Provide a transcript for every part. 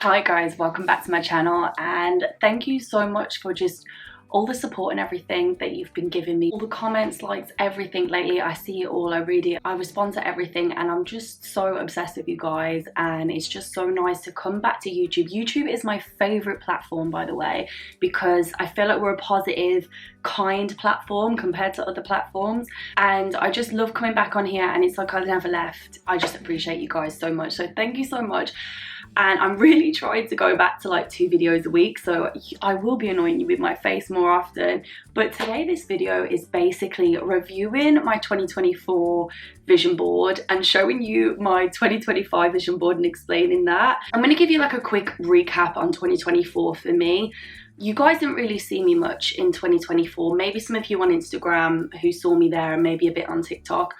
Hi guys, welcome back to my channel, and thank you so much for just all the support and everything that you've been giving me. All the comments, likes, everything lately. I see it all, I read it, I respond to everything, and I'm just so obsessed with you guys, and it's just so nice to come back to YouTube. YouTube is my favorite platform, by the way, because I feel like we're a positive, kind platform compared to other platforms, and I just love coming back on here, and it's like I've never left. I just appreciate you guys so much, so thank you so much. And I'm really trying to go back to like 2 videos a week, so I will be annoying you with my face more often. But today this video is basically reviewing my 2024 vision board and showing you my 2025 vision board and explaining that. I'm going to give you like a quick recap on 2024 for me. You guys didn't really see me much in 2024. Maybe some of you on Instagram who saw me there, and maybe a bit on TikTok.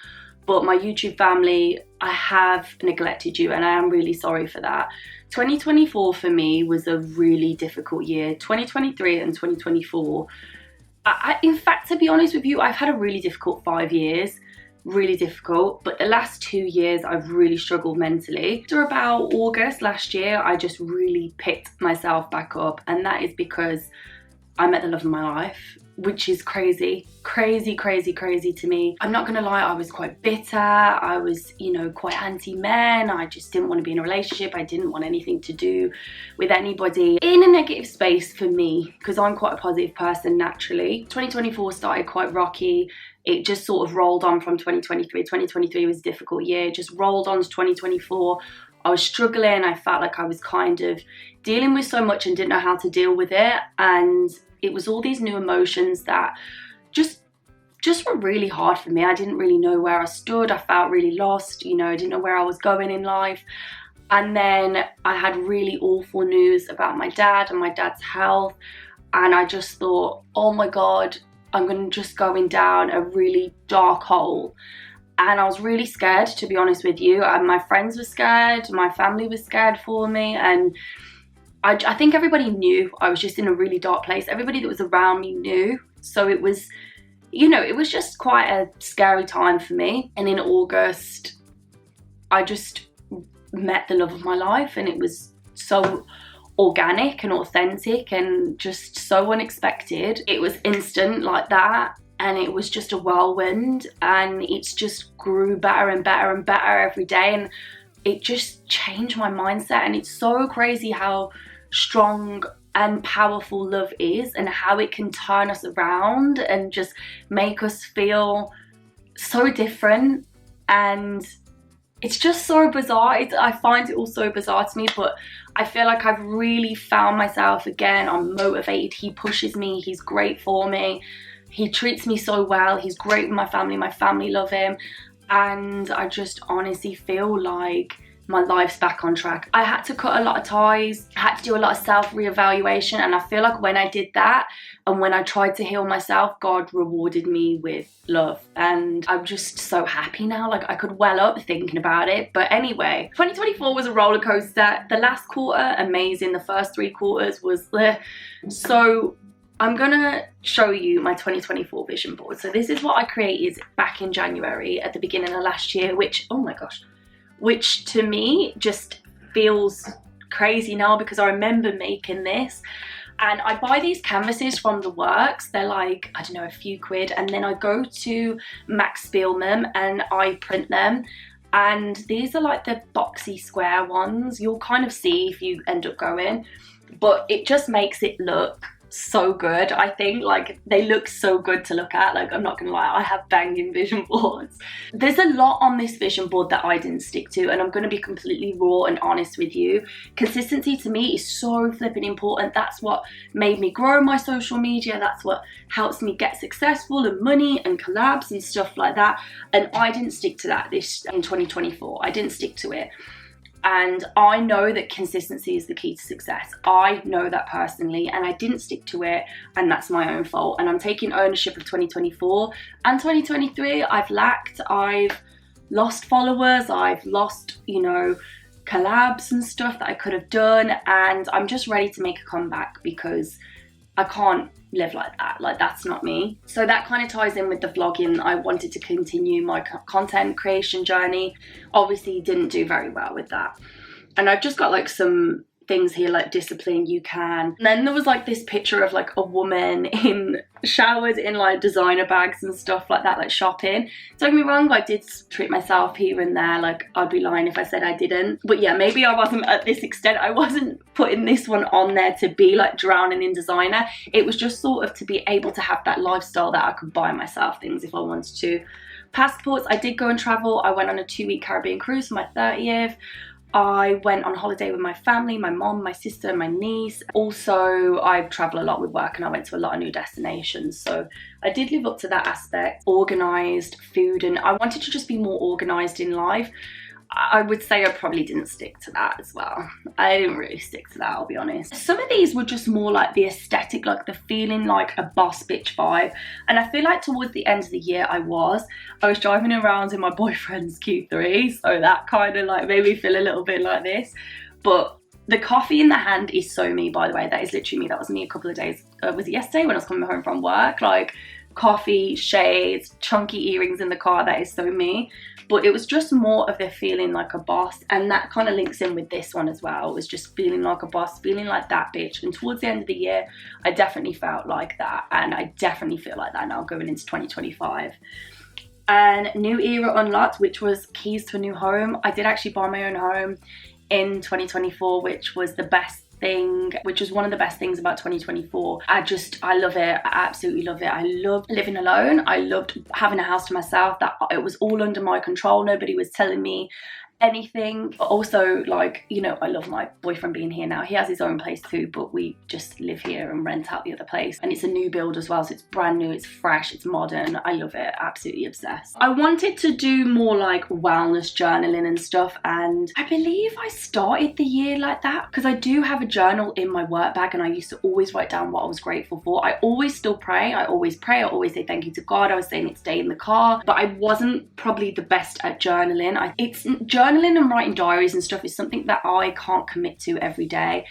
But my YouTube family, I have neglected you, and I am really sorry for that. 2024 for me was a really difficult year. 2023 and 2024, in fact, to be honest with you, I've had a really difficult 5 years, really difficult. But the last 2 years, I've really struggled mentally. After about August last year, I just really picked myself back up, and that is because I met the love of my life, which is crazy to me. I'm not gonna lie, I was quite bitter. I was, quite anti-men. I just didn't want to be in a relationship. I didn't want anything to do with anybody in a negative space for me, because I'm quite a positive person naturally. 2024 started quite rocky. It just sort of rolled on from 2023. 2023 was a difficult year. It just rolled on to 2024. I was struggling. I felt like I was kind of dealing with so much and didn't know how to deal with it. And it was all these new emotions that just were really hard for me. I didn't really know where I stood. I felt really lost. I didn't know where I was going in life. And then I had really awful news about my dad and my dad's health. And I just thought, oh my God, I'm just going down a really dark hole. And I was really scared, to be honest with you. And my friends were scared. My family was scared for me. And I think everybody knew I was just in a really dark place. Everybody that was around me knew. So it was, it was just quite a scary time for me. And in August, I just met the love of my life, and it was so organic and authentic and just so unexpected. It was instant like that. And it was just a whirlwind, and it's just grew better and better and better every day. And it just changed my mindset. And it's so crazy how strong and powerful love is, and how it can turn us around and just make us feel so different. And it's just so bizarre. I find it all so bizarre to me, but I feel like I've really found myself again. I'm motivated. He pushes me. He's great for me. He treats me so well. He's great with my family love him. And I just honestly feel like my life's back on track. I had to cut a lot of ties. I had to do a lot of self-reevaluation. And I feel like when I did that, and when I tried to heal myself, God rewarded me with love. And I'm just so happy now. Like, I could well up thinking about it. But anyway, 2024 was a roller coaster. The last quarter, amazing. The first 3 quarters was so I'm gonna show you my 2024 vision board. So this is what I created back in January at the beginning of last year, which, oh my gosh, which to me just feels crazy now, because I remember making this. And I buy these canvases from the works. They're like, I don't know, a few quid. And then I go to Max Spiel them and I print them. And these are like the boxy square ones. You'll kind of see if you end up going, but it just makes it look so good. I think like they look so good to look at. Like, I'm not gonna lie, I have banging vision boards. There's a lot on this vision board that I didn't stick to, and I'm gonna be completely raw and honest with you. Consistency to me is so flipping important. That's what made me grow my social media. That's what helps me get successful and money and collabs and stuff like that. And I didn't stick to that in 2024. I didn't stick to it. And I know that consistency is the key to success. I know that personally, and I didn't stick to it, and that's my own fault. And I'm taking ownership of 2024 and 2023. I've lacked, I've lost followers, I've lost, collabs and stuff that I could have done, and I'm just ready to make a comeback, because I can't live like that. Like, that's not me. So that kind of ties in with the vlogging. I wanted to continue my content creation journey. Obviously didn't do very well with that. And I've just got like some things here like discipline, you can. And then there was like this picture of like a woman in showered in like designer bags and stuff like that, like shopping. Don't get me wrong, I did treat myself here and there, like I'd be lying if I said I didn't. But yeah, maybe I wasn't at this extent. I wasn't putting this one on there to be like drowning in designer. It was just sort of to be able to have that lifestyle that I could buy myself things if I wanted to. Passports, I did go and travel. I went on a 2-week Caribbean cruise for my 30th. I went on holiday with my family, my mom, my sister, my niece. Also, I travel a lot with work and I went to a lot of new destinations. So I did live up to that aspect. Organised food, and I wanted to just be more organised in life. I would say I probably didn't stick to that as well. I didn't really stick to that, I'll be honest. Some of these were just more like the aesthetic, like the feeling like a boss bitch vibe. And I feel like towards the end of the year I was driving around in my boyfriend's Q3. So that kind of like made me feel a little bit like this. But the coffee in the hand is so me, by the way. That is literally me. That was me a couple of days, was it yesterday when I was coming home from work? Like coffee, shades, chunky earrings in the car, that is so me. But it was just more of the feeling like a boss, and that kind of links in with this one as well. It was just feeling like a boss, feeling like that bitch. And towards the end of the year, I definitely felt like that, and I definitely feel like that now going into 2025. And new era unlocked, which was keys to a new home. I did actually buy my own home in 2024, which was the best thing, which was one of the best things about 2024. I love it. I absolutely love it. I loved living alone. I loved having a house to myself, that it was all under my control. Nobody was telling me anything. But also, like, you know, I love my boyfriend being here now. He has his own place too, but we just live here and rent out the other place. And it's a new build as well, so it's brand new, it's fresh, it's modern. I love it. Absolutely obsessed. I wanted to do more like wellness journaling and stuff, and I believe I started the year like that because I do have a journal in my work bag, and I used to always write down what I was grateful for. I always still pray. I always pray. I always say thank you to God. I was saying it today in the car, but I wasn't probably the best at journaling. Journaling and writing diaries and stuff is something that I can't commit to every day.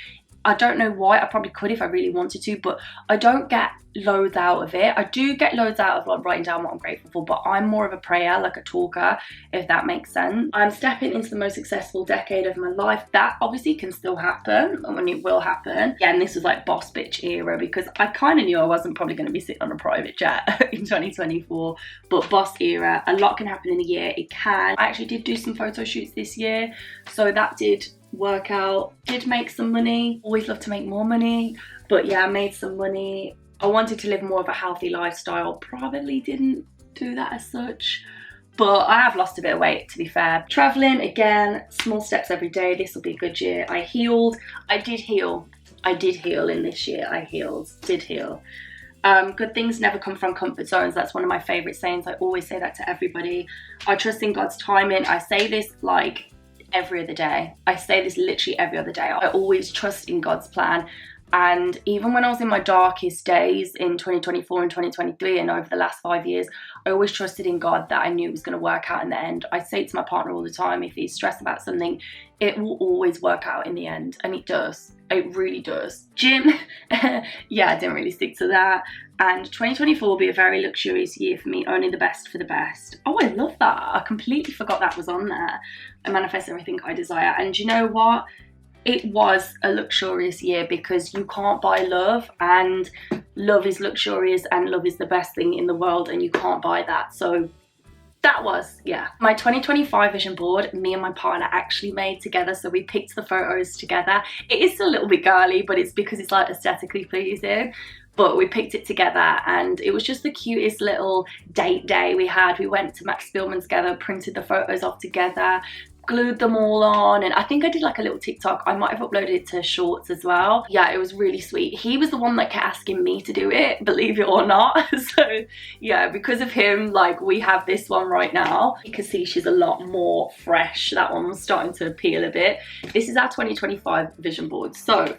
I don't know why. I probably could if I really wanted to, but I don't get loads out of it. I do get loads out of like writing down what I'm grateful for, but I'm more of a prayer, like a talker, if that makes sense. I'm stepping into the most successful decade of my life. That obviously can still happen, and it will happen. Yeah, and this was like boss bitch era, because I kind of knew I wasn't probably going to be sitting on a private jet in 2024, but boss era, a lot can happen in a year. It can. I actually did do some photo shoots this year, so that did work out. Did make some money. Always love to make more money, but yeah, I made some money. I wanted to live more of a healthy lifestyle. Probably didn't do that as such, but I have lost a bit of weight, to be fair. Traveling, again, small steps every day. This will be a good year. I healed. I did heal in this year. Did heal. Good things never come from comfort zones. That's one of my favorite sayings. I always say that to everybody. I trust in God's timing. I say this like every other day. I say this literally every other day. I always trust in God's plan. And even when I was in my darkest days in 2024 and 2023 and over the last 5 years, I always trusted in God that I knew it was going to work out in the end. I say to my partner all the time, if he's stressed about something, it will always work out in the end. And it does. It really does. Gym, yeah, I didn't really stick to that. And 2024 will be a very luxurious year for me. Only the best for the best. Oh, I love that. I completely forgot that was on there. I manifest everything I desire. And you know what? It was a luxurious year because you can't buy love, and love is luxurious, and love is the best thing in the world, and you can't buy that. So that was, yeah. My 2025 vision board, me and my partner actually made together. So we picked the photos together. It is a little bit girly, but it's because it's like aesthetically pleasing. But we picked it together, and it was just the cutest little date day we had. We went to Max Spillman together, printed the photos off together, glued them all on, and I think I did like a little TikTok. I might have uploaded it to shorts as well. Yeah, it was really sweet. He was the one that kept asking me to do it, believe it or not. So yeah, because of him, like, we have this one right now. You can see she's a lot more fresh. That one was starting to peel a bit. This is our 2025 vision board. So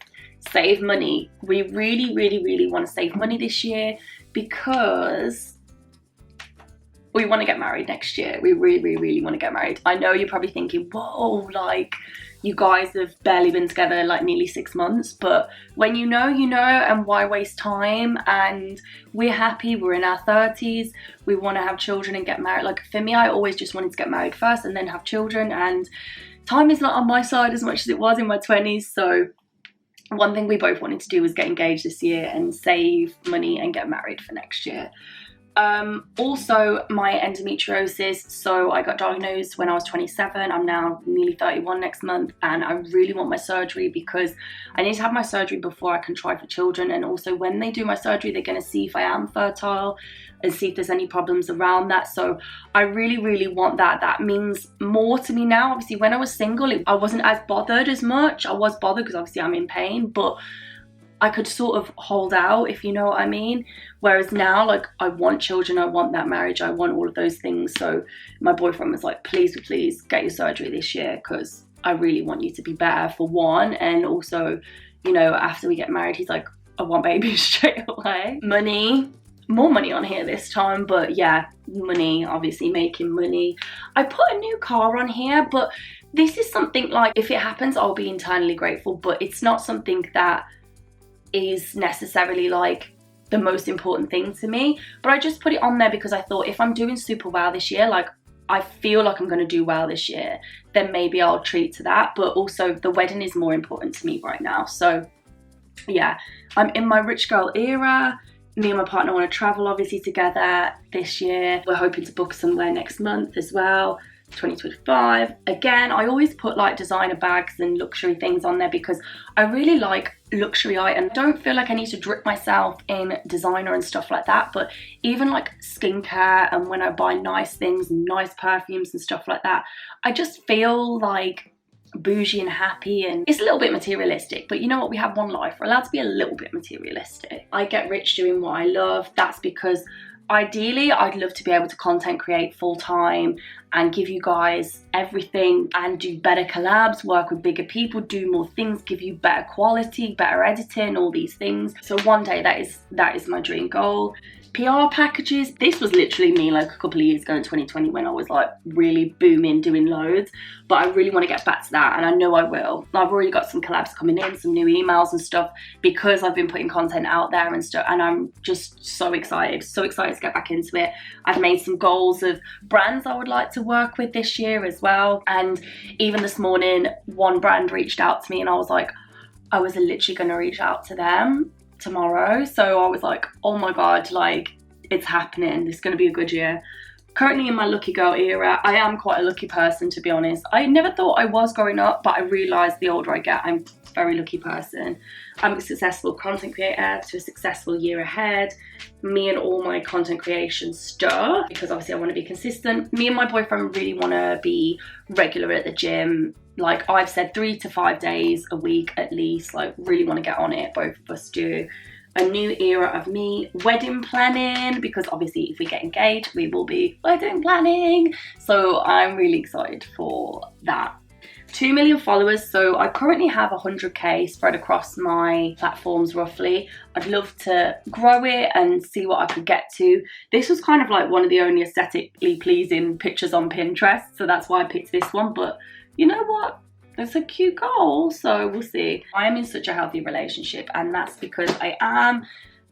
save money. We really want to save money this year because we want to get married next year. We really want to get married. I know you're probably thinking, whoa, like, you guys have barely been together like nearly 6 months, but when you know, you know, and why waste time? And we're happy, we're in our 30s, we want to have children and get married. Like, for me, I always just wanted to get married first and then have children, and time is not on my side as much as it was in my 20s, so one thing we both wanted to do was get engaged this year and save money and get married for next year. Also my endometriosis, so I got diagnosed when I was 27. I'm now nearly 31 next month, and I really want my surgery because I need to have my surgery before I can try for children. And also when they do my surgery, they're going to see if I am fertile and see if there's any problems around that. So I really want that. That means more to me now. Obviously when I was single, I wasn't as bothered as much. I was bothered because obviously I'm in pain, but I could sort of hold out, if you know what I mean. Whereas now, like, I want children, I want that marriage, I want all of those things. So my boyfriend was like, please get your surgery this year, because I really want you to be better, for one. And also, you know, after we get married, he's like, I want babies straight away. Money, more money on here this time, but yeah, money, obviously making money. I put a new car on here, but this is something like, if it happens, I'll be internally grateful, but it's not something that is necessarily like the most important thing to me. But I just put it on there because I thought, if I'm doing super well this year, like I feel like I'm going to do well this year, then maybe I'll treat to that. But also the wedding is more important to me right now. So yeah, I'm in my rich girl era. Me and my partner want to travel obviously together this year. We're hoping to book somewhere next month as well, 2025. Again, I always put like designer bags and luxury things on there because I really like luxury items. I don't feel like I need to drip myself in designer and stuff like that, but even like skincare, and when I buy nice things and nice perfumes and stuff like that, I just feel like bougie and happy. And it's a little bit materialistic, but you know what, we have one life, we're allowed to be a little bit materialistic. I get rich doing what I love. That's because ideally I'd love to be able to content create full time and give you guys everything and do better collabs, work with bigger people, do more things, give you better quality, better editing, all these things. So one day that is my dream goal. PR packages, this was literally me like a couple of years ago in 2020 when I was like really booming, doing loads, but I really want to get back to that, and I know I will. I've already got some collabs coming in, some new emails and stuff, because I've been putting content out there and stuff, and I'm just so excited to get back into it. I've made some goals of brands I would like to work with this year as well, and even this morning one brand reached out to me and I was like, I was literally going to reach out to them tomorrow. So I was like, oh my god, like it's happening, it's going to be a good year. Currently in my lucky girl era. I am quite a lucky person, to be honest. I never thought I was growing up, but I realised the older I get, I'm a very lucky person. I'm a successful content creator to a successful year ahead. Me and all my content creation stuff, because obviously I want to be consistent. Me and my boyfriend really want to be regular at the gym. Like I've said 3 to 5 days a week at least, like really want to get on it, both of us do. A new era of me wedding planning, because obviously if we get engaged we will be wedding planning, so I'm really excited for that. 2 million followers, so I currently have 100k spread across my platforms roughly. I'd love to grow it and see what I could get to. This was kind of like one of the only aesthetically pleasing pictures on Pinterest, so that's why I picked this one, but you know what? It's a cute goal, so we'll see. I am in such a healthy relationship, and that's because I am,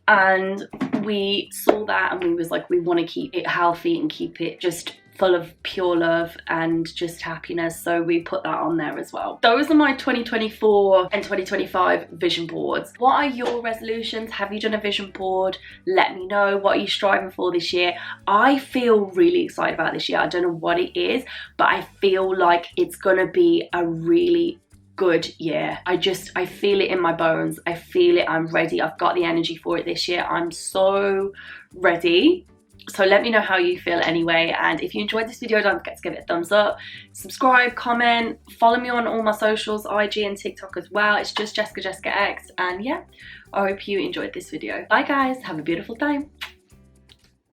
and we saw that and we was like, we want to keep it healthy and keep it just full of pure love and just happiness, so we put that on there as well. Those are my 2024 and 2025 vision boards. What are your resolutions? Have you done a vision board? Let me know. What are you striving for this year? I feel really excited about this year. I don't know what it is, but I feel like it's gonna be a really good year. I feel it in my bones. I feel it. I'm ready. I've got the energy for it this year. I'm so ready. So let me know how you feel anyway, and if you enjoyed this video, don't forget to give it a thumbs up, subscribe, comment, follow me on all my socials, IG and TikTok as well. It's just Jessica X, and yeah, I hope you enjoyed this video. Bye guys, have a beautiful time.